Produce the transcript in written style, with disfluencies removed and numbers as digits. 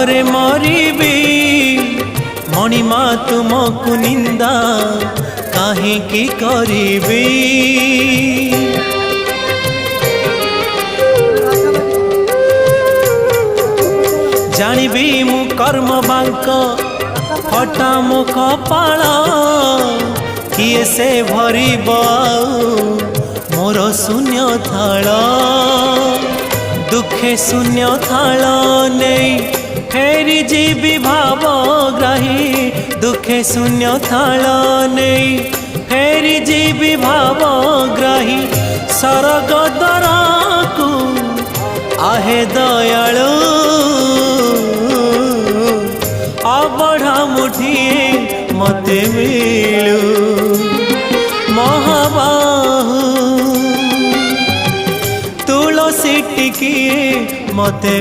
रे मरिबी मणिमा तुमको निंदा काहे की करिबी। जानिबी मु कर्म बांक फटा मो कपाल किए से भरिब मोर शून्य थाल। दुखे शून्य थाल नहीं फेरी जीवी भावग्राही। दुखे शून्य थाल नहीं फेरी जीवी भावग्राही। सरग दरा को आहे दयालु अबढ़ा मुठिए मते मिलू। महाबाहु तुलसी टिकिए मते